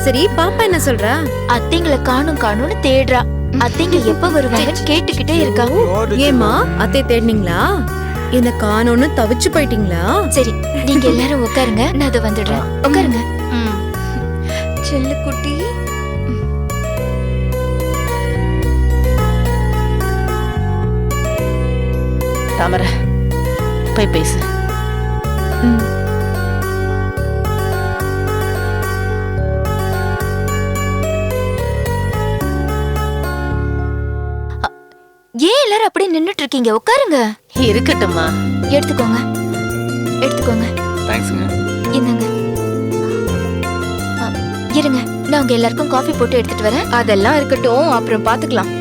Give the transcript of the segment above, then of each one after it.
சரி பாப்பா என்ன சொல்றா? அத்தைங்களை காணும் காணும்னு தேடுறா. அத்தைங்க எப்ப வருவாங்கன்னு கேட்டுக்கிட்டே இருக்கா. ஏமா அத்தை தேடினீங்களா? என்ன காணோன்னு தவிச்சு போயிட்டீங்களா? சரி நீங்க எல்லாரும் உட்காருங்க, நான் அது வந்துடுறேன். உட்காருங்க. செல்ல குட்டி. தாமரை போய் பேசு. ஏன் எல்லாரும் அப்படியே நின்னுட்டு இருக்கீங்க? உட்காருங்க. இருக்கட்டும்மா. எடுத்துக்கோங்க எடுத்துக்கோங்க. தேங்க்ஸ்ங்க. இந்தாங்க. இருங்க, நான் உங்க எல்லாருக்கும் காஃபி போட்டு எடுத்துட்டு வரேன். அதெல்லாம் இருக்கட்டும், அப்புறம் பாத்துக்கலாம்.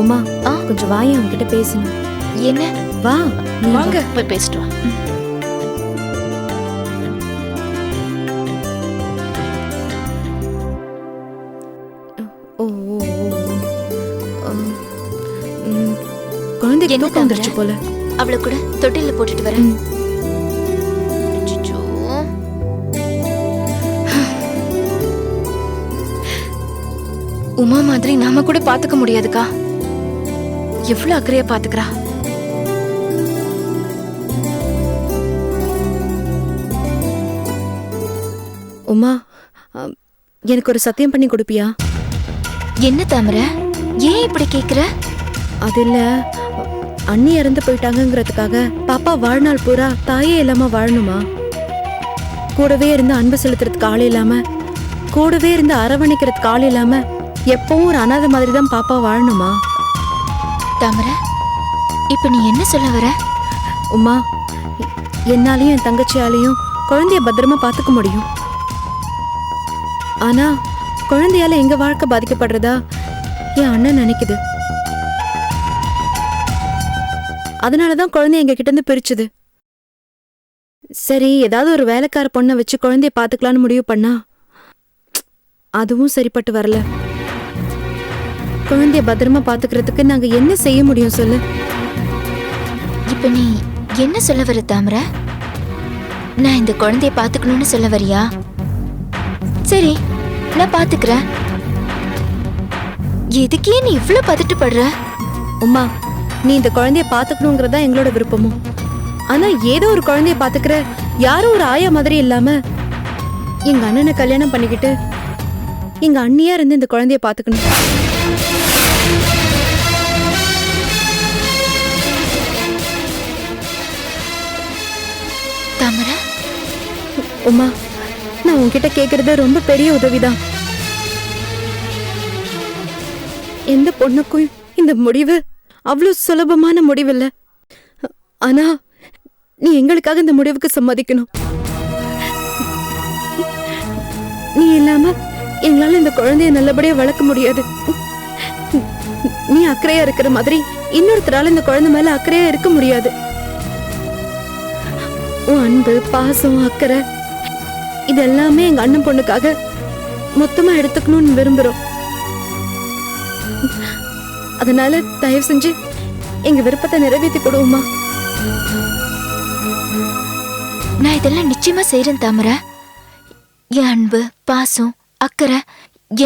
உமா கொஞ்சம் வாயை அவன்கிட்ட பேசணும். என்ன? வா நீ வாங்க. போய் பேசிட்டு வா. ஓ குழந்தைக்கு என்ன தூக்கம் வந்துருச்சு போல. அவளை கூட தொட்டில போட்டுட்டு வரேன். அச்சச்சோ. உமா மாதிரி நாம கூட பாத்துக்க முடியாதுக்கா. எவ்வளவு அக்கறையா பாத்துக்கிறா. உமா எனக்கு ஒரு சத்தியம் பண்ணி கொடுப்பியா? என்ன தாமரை, ஏன் இப்படி கேக்குற? அது இல்ல, அண்ணி இறந்து போயிட்டாங்கங்கிறதுக்காக பாப்பா வாழ்நாள் பூரா தாயே இல்லாம வாழணுமா? கூடவே இருந்து அன்பு செலுத்துறதுக்கு ஆள் இல்லாம, கூடவே இருந்து அரவணைக்கிறதுக்கு ஆள் இல்லாம எப்பவும் ஒரு அனாதை மாதிரி தான் பாப்பா வாழணுமா? தாமரை, இப்ப நீ என்ன சொல்ல வர? உமா, என்னாலையும் என் தங்கச்சியாலையும் குழந்தைய பத்திரமா பாத்துக்க முடியும். ஆனா குழந்தையால எங்க வாழ்க்கை பாதிக்கப்படுறதா என் அண்ணன் நினைக்குது. அதனாலதான் குழந்தை எங்க கிட்ட இருந்து பிரிச்சுது. சரி, ஏதாவது ஒரு வேலைக்கார பொண்ணை வச்சு குழந்தைய பாத்துக்கலான்னு முடிவு பண்ணா அதுவும் சரிப்பட்டு வரல. குழந்தைய பத்திரமா பாத்துக்கிறதுக்கு நாங்க என்ன செய்ய முடியும் சொல்லு? இப்ப நீ என்ன சொல்ல வர தாமரை? நான் இந்த குழந்தைய பாத்துக்கணும்னு சொல்ல வரியா? சரி, நான் பாத்துக்கிறேன். எதுக்கே நீ இவ்வளவு பதட்டப்படுற? உமா, நீ இந்த குழந்தைய பாத்துக்கணுங்கிறதா எங்களோட விருப்பமும். ஆனா ஏதோ ஒரு குழந்தைய பாத்துக்கிற யாரும் ஒரு ஆயா மாதிரி இல்லாம எங்க அண்ணனை கல்யாணம் பண்ணிக்கிட்டு எங்க அண்ணியா இருந்து இந்த குழந்தைய பாத்துக்கணும். தாமரை, உமா, நான் உன்கிட்ட கேக்குறது ரொம்ப பெரிய உதவிதான். எந்த பொண்ணுக்கும் இந்த முடிவு அவ்வளவு சுலபமான முடிவில்ல. ஆனா நீ எங்களுக்காக இந்த முடிவுக்கு சம்மதிக்கணும். நீ இல்லாம எங்களால இந்த குழந்தைய நல்லபடியா வளர்க்க முடியாது. நீ அக்கறையா இருக்கிற மாதிரி இன்னொருத்தரால இந்த குழந்தை மேல அக்கறையா இருக்க முடியாது. உன் அன்பு, பாசம், அக்கறை இதெல்லாமே எங்க அண்ணன் பொண்ணுக்காக மொத்தமா எடுத்துக்கணும்னு விரும்புறோம். அதனால தயவு செஞ்சு எங்க விருப்பத்தை நிறைவேற்றி கொடுவோமா? நான் இதெல்லாம் நிச்சயமா செய்யறேன் தாமரை. என் அன்பு, பாசம், அக்கறை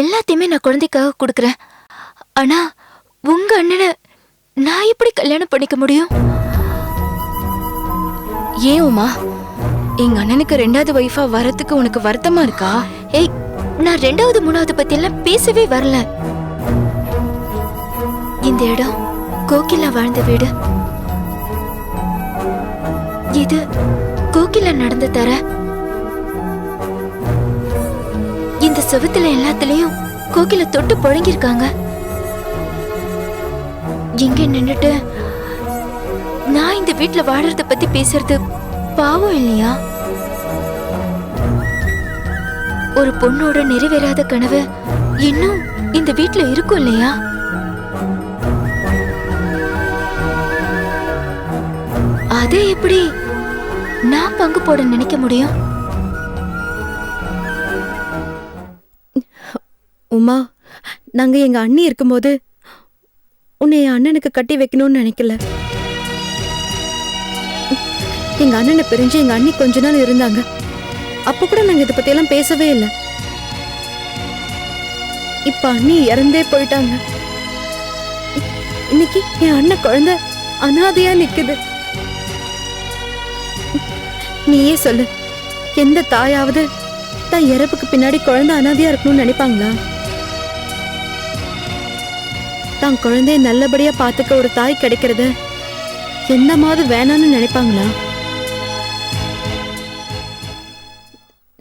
எல்லாத்தையுமே நான் குழந்தைக்காக கொடுக்கறேன். ஆனா உங்க அண்ணனை நான் எப்படி கல்யாணம் பண்ணிக்க முடியும்? ஏன் உமா, எங்க அண்ணனுக்கு ரெண்டாவது வைஃபா வரத்துக்கு உனக்கு வருத்தமா இருக்கா? ஏய், நான் ரெண்டாவது மூணாவது பத்தி எல்லாம் பேசவே வரல. இந்த இடம் கோகிலா வாழ்ந்த வீடு. இது கோகிலா நடந்து தர. இந்த செவுத்துல எல்லாத்துலயும் கோகிலா தொட்டு புழங்கிருக்காங்க. இங்க நின்னுட்டு நான் இந்த வீட்டுல வாழறத பத்தி பேசுறது பாவம் இல்லையா? ஒரு பொண்ணோட நிறைவேறாத கனவு இன்னும் இந்த வீட்டுல இருக்கும் இல்லையா? அதை எப்படி நான் பங்கு போட நினைக்க முடியும்? உமா, நாங்க எங்க அண்ணி இருக்கும்போது உன்னை என் அண்ணனுக்கு கட்டி வைக்கணும்னு நினைக்கல. எங்க அண்ணனை பிரிஞ்சு எங்க அண்ணி கொஞ்ச நாள் இருந்தாங்க. அப்ப கூட நாங்க இதை பத்தி எல்லாம் பேசவே இல்லை. இப்ப அண்ணி இறந்தே போயிட்டாங்க. இன்னைக்கு என் அண்ணன் குழந்தை அனாதையா நிக்குது. நீயே சொல்லு, எந்த தாயாவது தான் இறப்புக்கு பின்னாடி குழந்தை அனாதையா இருக்கணும்னு நினைப்பாங்களா? தான் குழந்தைய நல்லபடியா பாத்துக்க ஒரு தாய் கிடைக்கிறத எந்த மாதிரி வேணான்னு நினைப்பாங்களா?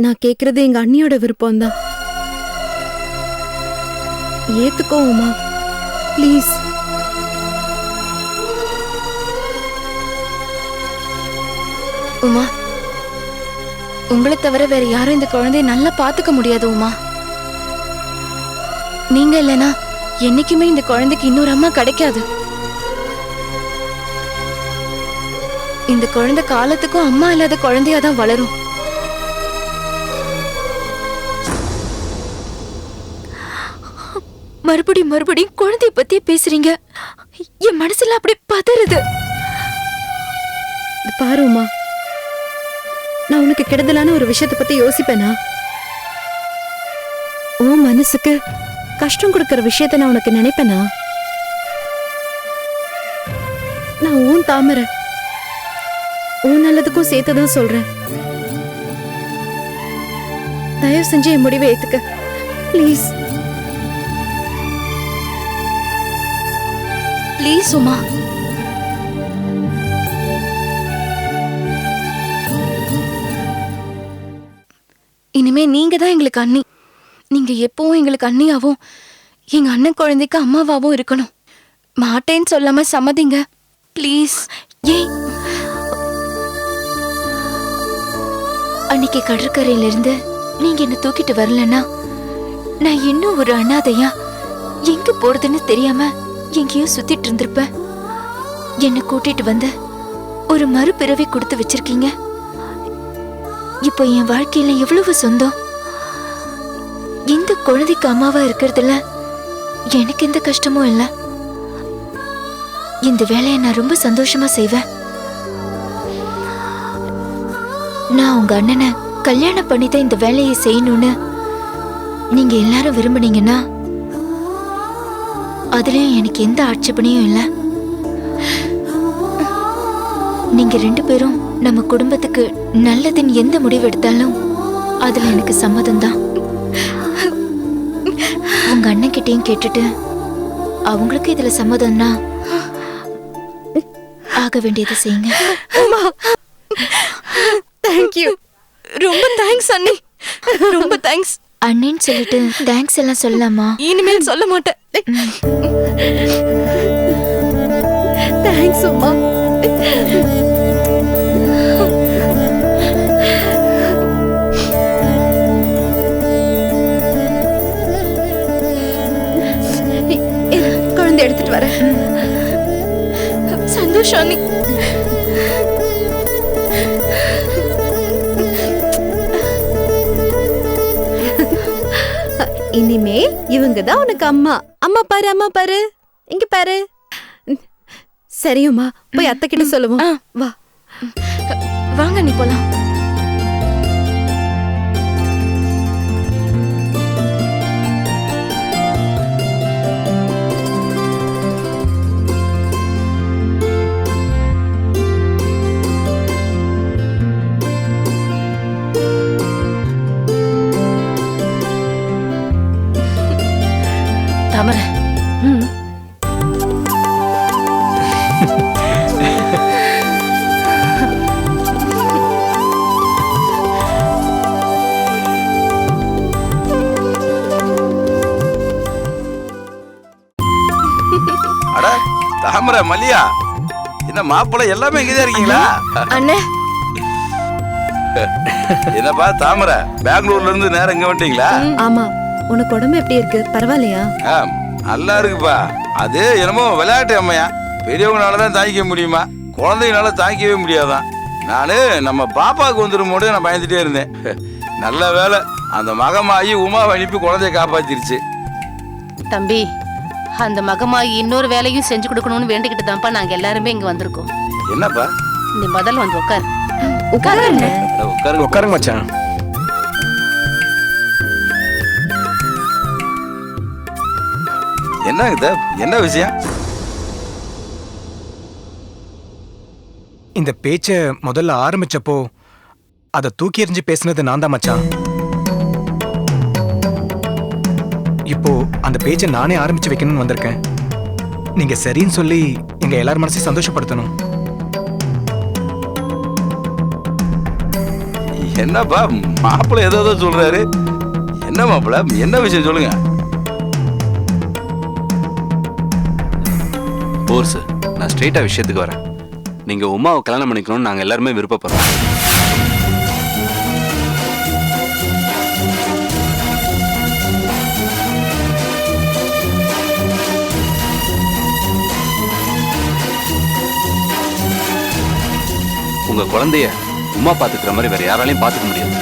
நான் கேக்குறது எங்க அண்ணியோட விருப்பம் தான். ஏத்துக்கோ உமா, ப்ளீஸ். உமா, உங்களை தவிர வேற யாரும் இந்த குழந்தைய நல்லா பாத்துக்க முடியாது உமா. நீங்க இல்லனா என்னைக்குமே இந்த குழந்தைக்கு இன்னொரு அம்மா கிடைக்காது. இந்த குழந்தை காலத்துக்கும் அம்மா இல்லாத குழந்தையாதான் வளரும். மறுபடியும் குழந்தைய பத்தி பேசுறீங்க. என் மனசுல அப்படி பதறுது. பாரு உமா, நான் உனக்கு கெடுதலான ஒரு விஷயத்தை பத்தி யோசிப்பேனா? உன் மனசுக்கு கஷ்டம் கொடுக்கற விஷயத்த நான் உனக்கு நினைப்பேனா? நான் உன் தாமரை, உன் நல்லதுக்கும் சேர்த்துதான் சொல்றேன். தயவு செஞ்சு என் முடிவை ஏத்துக்க ப்ளீஸ். ப்ளீஸ் உமா. இனிமே நீங்க தான் எங்களுக்கு அண்ணி. நீங்க எப்பவும் எங்களுக்கு அண்ணியாவும் எங்க அண்ணன் குழந்தைக்கு அம்மாவாவும் இருக்கணும். மாட்டேன்னு சொல்லாம சம்மதிங்க ப்ளீஸ். ஏய், அன்னைக்கு கடற்கரையில இருந்து நீங்க என்ன தூக்கிட்டு வரலன்னா நான் இன்னும் ஒரு அனாதையா எங்க போறதுன்னு தெரியாம எங்கேயோ சுத்திட்டு இருந்திருப்பேன். என்ன கூட்டிட்டு வந்து ஒரு மறுபிறவி கொடுத்து வச்சிருக்கீங்க. இப்போ என் வாழ்க்கையில எவ்வளவு சொந்தம். இந்த குழந்தைக்கு அம்மாவா இருக்கிறதுல எனக்கு எந்த கஷ்டமும் இல்லை. இந்த வேலையை நான் ரொம்ப சந்தோஷமா செய்வேன். நான் உங்க அண்ணனை கல்யாணம் பண்ணிதான் இந்த வேலையை செய்யணும்னு நீங்க எல்லாரும் விரும்புனீங்கன்னா அதுலயும் எனக்கு எந்த ஆட்சேபனையும் இல்லை. நீங்க 2 பேரும் நம்ம குடும்பத்துக்கு நல்லதுன்னு எந்த முடிவு எடுத்தாலும் அதுல எனக்கு சம்மதம் தான். உங்க அண்ணன் கிட்டையும் கேட்டுட்டு அவங்களுக்கு இதுல சம்மதம்னா ஆக வேண்டியதை செய்யுங்க. தேங்க்யூ, ரொம்ப தேங்க்ஸ் அண்ணி, ரொம்ப தேங்க்ஸ். அண்ணின்னு சொல்லிட்டு தேங்க்ஸ் எல்லாம் சொல்லலாமா? இனிமேல் சொல்ல மாட்டேன். தேங்க்ஸ் உமா. குழந்தை எடுத்துட்டு வரேன். சந்தோஷம் அண்ணி. இனிமே இவங்க தான் உனக்கு அம்மா. அம்மா பாரு, அம்மா பாரு, இங்க பாரு. சரியுமா, போய் அத்தை கிட்ட சொல்லுவோம். வா வாங்க நீ போலாம். தாமரை, அட தாமரை, மல்லியா, என்ன மாப்பிள்ளை எல்லாமே இங்கதான் இருக்கீங்களா? அண்ணே, என்னப்பா தாமரை, பெங்களூர்ல இருந்து நேரம் இங்க வந்துட்டீங்களா? ஆமா. உனக்கு உடம்பு எப்படி இருக்கு? பரவாயில்லையா? நல்லா இருக்குப்பா. அது என்னமோ விளையாட்டு அம்மையா, பெரியவங்களாலதான் தாங்கிக்க முடியுமா, குழந்தைங்களால தாங்கிக்கவே முடியாதான். நானு நம்ம பாப்பாவுக்கு வந்துடும் நான் பயந்துட்டே இருந்தேன். நல்ல வேலை, அந்த மகமாயி உமாவை அனுப்பி குழந்தைய காப்பாத்திருச்சு. தம்பி, அந்த மகமாயி இன்னொரு வேலையும் செஞ்சு கொடுக்கணும்னு வேண்டிக்கிட்டு தான்ப்பா நாங்க எல்லாருமே இங்க வந்திருக்கோம். என்னப்பா? நீ முதல்ல வந்து உட்காரு. உட்காருங்க. உட்காருங்க மச்சான். என்னங்க என்ன விஷயம்? இந்த பேச்ச முதல்ல ஆரம்பிச்சப்போ அதை தூக்கி எறிஞ்சு பேசுனது நான் தான் மச்சான். இப்போ அந்த பேச்சை நானே ஆரம்பிச்சு வைக்கணும்னு வந்திருக்கேன். நீங்க சரின்னு சொல்லி எங்க எல்லார் மனசையும் சந்தோஷப்படுத்தணும். என்னப்பா மாப்பிள்ளை ஏதோ சொல்றாரு? என்ன மாப்பிள்ளை, என்ன விஷயம் சொல்லுங்க. போர்ஸ், நான் ஸ்ட்ரெயிட்டா விஷயத்துக்கு வரேன். நீங்க உமாவை கல்யாணம் பண்ணிக்கணும்னு நாங்க எல்லாருமே விருப்பப்படுறோம். உங்க குழந்தைய உமா பாத்துக்கிற மாதிரி வேற யாராலையும் பாத்துக்க முடியாது.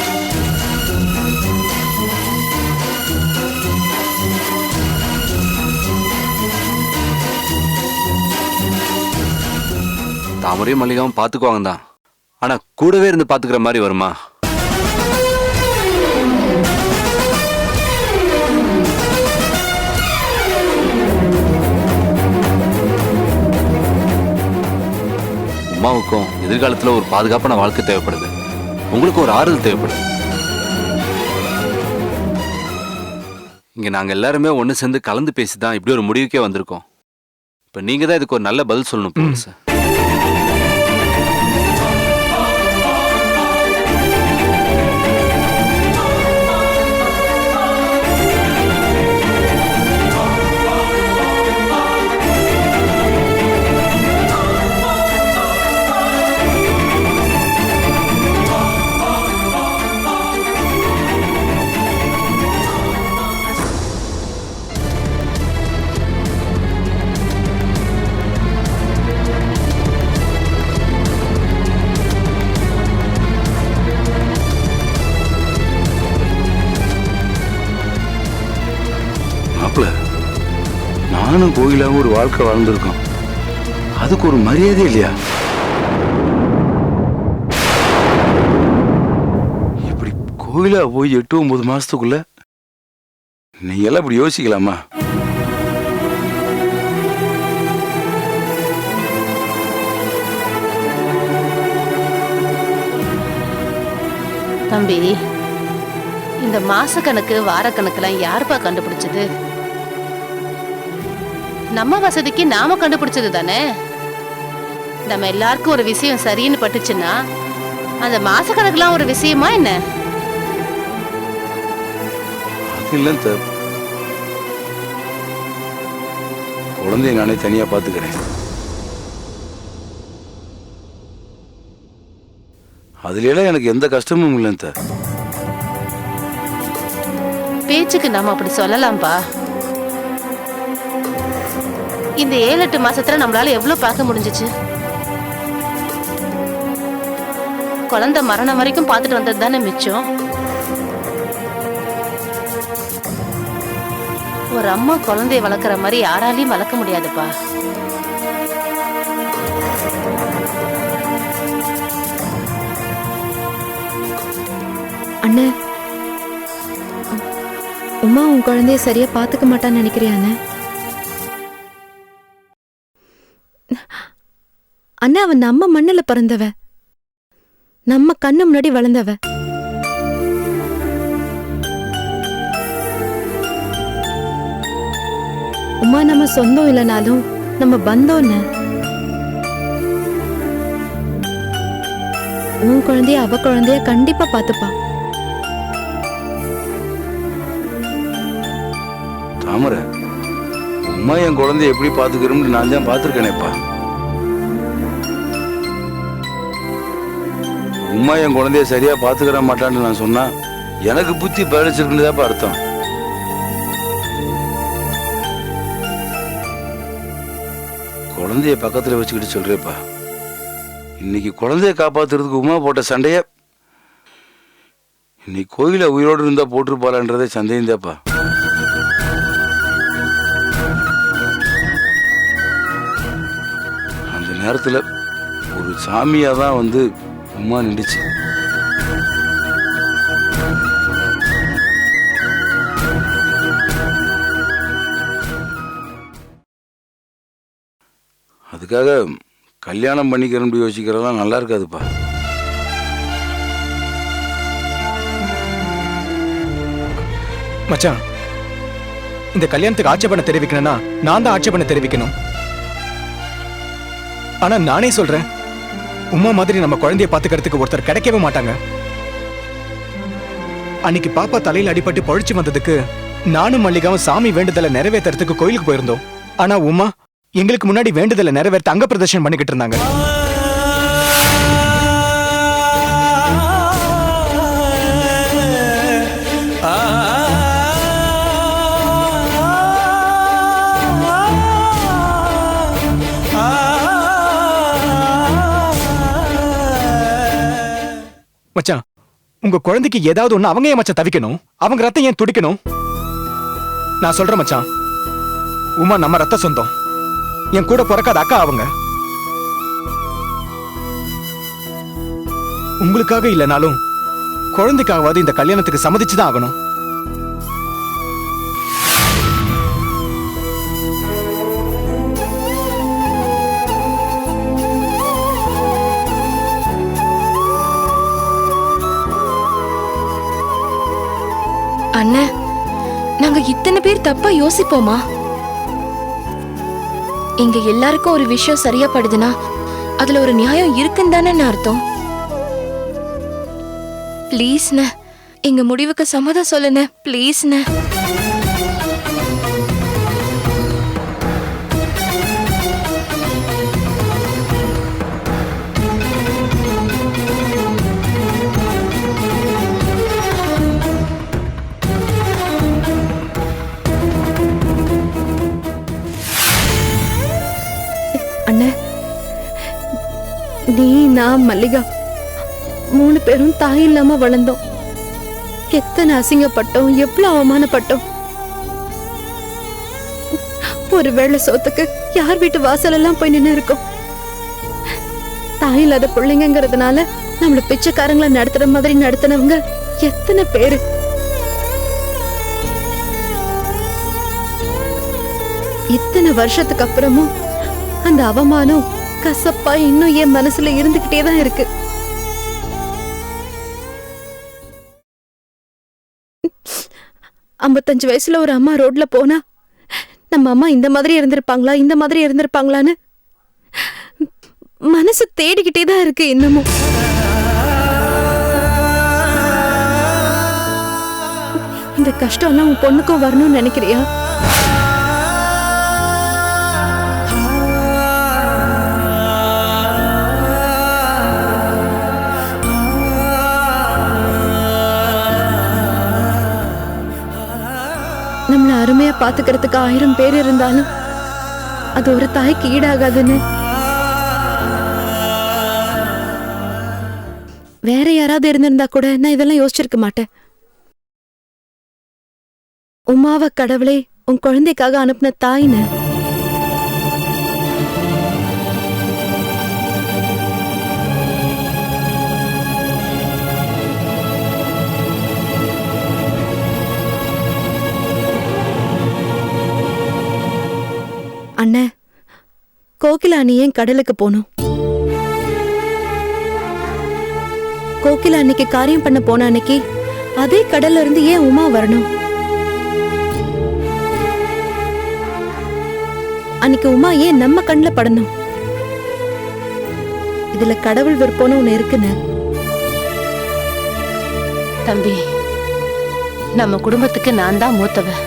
தாமரையும் மல்லிகாவும் பாத்துக்குவாங்க தான், ஆனா கூடவே இருந்து பாத்துக்கிற மாதிரி வருமா? உமாவுக்கும் எதிர்காலத்துல ஒரு பாதுகாப்பான வாழ்க்கை தேவைப்படுது, உங்களுக்கு ஒரு ஆறுதல் தேவைப்படுது. இங்க நாங்க எல்லாருமே ஒண்ணு சேர்ந்து கலந்து பேசிதான் இப்படி ஒரு முடிவுக்கே வந்திருக்கோம். இப்ப நீங்க தான் இதுக்கு ஒரு நல்ல பதில் சொல்லணும் போலீஸ். நானும் கோயிலாவும் ஒரு வாழ்க்கை வாழ்ந்துருக்கோம், அதுக்கு ஒரு மரியாதை இல்லையா? இப்படி கோயிலா போய் 8-9 மாசத்துக்குள்ள நீங்க எல்லாம் இப்படி யோசிக்கலாமா? தம்பி, இந்த மாச கணக்கு வார கணக்கெல்லாம் யாருப்பா கண்டுபிடிச்சது? நம்ம வசதிக்கு நாம கண்டுபிடிச்சது தானே. நம்ம எல்லாருக்கும் ஒரு விஷயம் சரின்னு பட்டுச்சுன்னா அந்த மாச கணக்குலாம் ஒரு விஷயமா என்ன? அது இல்ல, குழந்தைய நானே தனியா பாத்துக்கிறேன். அதுல எல்லாம் எனக்கு எந்த கஷ்டமும் இல்லைன்னு. பேச்சுக்கு நாம அப்படி சொல்லலாம்பா. இந்த 7-8 மாசத்துல நம்மளால எவ்வளவு பார்க்க முடிஞ்சிச்சு? குழந்தை மரணம் வரைக்கும் பார்த்துட்டு வந்தது தானே மிச்சம். ஒரு அம்மா குழந்தைய வளர்க்குற மாதிரி யாராலையும் வளர்க்க முடியாதுப்பா. அண்ணே, உமா உன் குழந்தைய சரியா பாத்துக்க மாட்டான்னு நினைக்கிறியாண்ணே? அண்ணா, அவன் நம்ம மண்ணுல பிறந்தவ, நம்ம கண்ணு முன்னாடி வளர்ந்தவ. உமா நம்ம சொந்தம் இல்லைனாலும் நம்ம பந்தம்னு. உன் குழந்தைய அவ குழந்தைய கண்டிப்பா பாத்துப்பா. தாமரை, உமா என் குழந்தைய எப்படி பாத்துக்கிறோம்னு நான் தான் பாத்துருக்கேனேப்பா. உமா என் குழந்தைய சரியா பாத்துக்கிற மாட்டான்னு நான் சொன்னா எனக்கு புத்தி பழிச்சிருக்குன்னு அர்த்தம். குழந்தைய பக்கத்துல வச்சுக்கிட்டு சொல்றேப்பா, இன்னைக்கு குழந்தைய காப்பாத்துறதுக்கு உமா போட்ட சண்டைய இன்னைக்கு கோயில உயிரோடு இருந்தா போட்டிருப்பாளன்றதே சந்தேகம்தாப்பா. அந்த நேரத்துல ஒரு சாமியா தான் வந்து உமா நின்றுச்சு. அதுக்காக கல்யாணம் பண்ணிக்கிறேன்னு யோசிக்கிறதெல்லாம் நல்லா இருக்காதுப்பா. மச்சான், இந்த கல்யாணத்துக்கு ஆட்சேபனை தெரிவிக்கணும்னா நான் தான் ஆட்சேபனை தெரிவிக்கணும். ஆனா நானே சொல்றேன், உமா மாதிரி நம்ம குழந்தைய பாத்துக்கிறதுக்கு ஒருத்தர் கிடைக்கவே மாட்டாங்க. அன்னைக்கு பாப்பா தலையில அடிபட்டு பழிச்சு வந்ததுக்கு நானும் மல்லிகாவும் சாமி வேண்டுதலை நிறைவேற்றுறதுக்கு கோயிலுக்கு போயிருந்தோம். ஆனா உமா எங்களுக்கு முன்னாடி வேண்டுதலை நிறைவேற்ற அங்க பிரதர்ஷனம் பண்ணிக்கிட்டு இருந்தாங்க. மச்சான், உங்க குழந்தைக்கு ஏதாவது ஒண்ணு அவங்க ஏன் மச்சான் தவிக்கணும்? அவங்க ரத்தம் ஏன் துடிக்கணும்? நான் சொல்றேன் மச்சான், உமா நம்ம ரத்த சொந்தம். என் கூட பிறக்காத அக்கா அவங்க. உங்களுக்காக இல்லைனாலும் குழந்தைக்காகவாது இந்த கல்யாணத்துக்கு சம்மதிச்சுதான் ஆகணும். அண்ணன், நாங்க இத்தனை பேர் தப்பா யோசிப்போமா? இங்க எல்லாருக்கும் ஒரு விஷயம் சரியா படுதுன்னா அதுல ஒரு நியாயம் இருக்குன்னு தானே அர்த்தம். ப்ளீஸ்ண்ண, எங்க முடிவுக்கு சம்மதம் சொல்லுண்ண, ப்ளீஸ்ண்ண. அண்ணே, நீ நான் மல்லிகா 3 பேரும் தாய் இல்லாம வளர்ந்தோம். எத்தனை அசிங்கப்பட்டோம், எவ்வளவு அவமானப்பட்டோம். ஒரு வேளை சோத்துக்கு யார் வீட்டு வாசல் எல்லாம் போய் நின்று இருக்கோம். தாய் இல்லாத பிள்ளைங்கிறதுனால நம்மள பிச்சைக்காரங்களை நடத்துற மாதிரி நடத்தினவங்க எத்தனை பேரு. இத்தனை வருஷத்துக்கு அப்புறமும் அந்த அவமானம் கசப்பா இன்னும் என் மனசுல இருந்துகிட்டே தான் இருக்கு. ஐம்பத்தஞ்சு வயசுல ஒரு அம்மா ரோட்ல போனா நம்ம அம்மா இந்த மாதிரி இருந்திருப்பாங்களா, இந்த மாதிரி இருந்திருப்பாங்களான்னு மனசு தேடிக்கிட்டே தான் இருக்கு இன்னமும். இந்த கஷ்டம் எல்லாம் உன் பொண்ணுக்கும் வரணும்னு நினைக்கிறியா? நம்மள அருமையா பாத்துக்கிறதுக்கு 1000 பேர் இருந்தாலும் அது ஒரு தாய்க்கு ஈடாகாதுன்னு வேற யாராவது இருந்திருந்தா கூட நான் இதெல்லாம் யோசிச்சிருக்க மாட்டேன். உமாவ கடவுளே உன் குழந்தைக்காக அனுப்பின தாயின்னு. அண்ணே, கோகிலா நீ ஏன் கடலுக்கு போனோம்? கோகிலா அன்னைக்கு காரியம் பண்ண போன அன்னைக்கு அதே கடல்ல இருந்து ஏன் உமா வரணும்? அன்னைக்கு உமா ஏன் நம்ம கண்ணுல படணும்? இதுல கடவுள் விருப்பம்னு ஒண்ணு இருக்குன்னு. தம்பி, நம்ம குடும்பத்துக்கு நான் தான் மூத்தவ.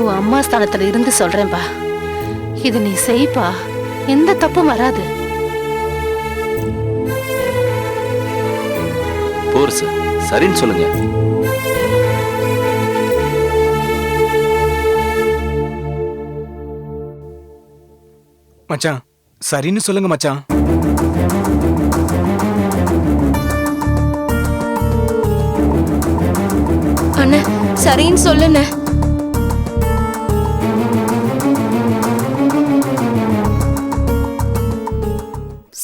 உன் அம்மா ஸ்தானத்துல இருந்து சொல்றேன்பா, இது நீ செய்ப்பா, எந்த தப்பும் வராது. போர் சார், சரின்னு சொல்லுங்க. மச்சான், சரின்னு சொல்லுங்க மச்சான். அண்ணா, சரின்னு சொல்லுண்ண.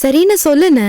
சரின்னு சொல்லுன.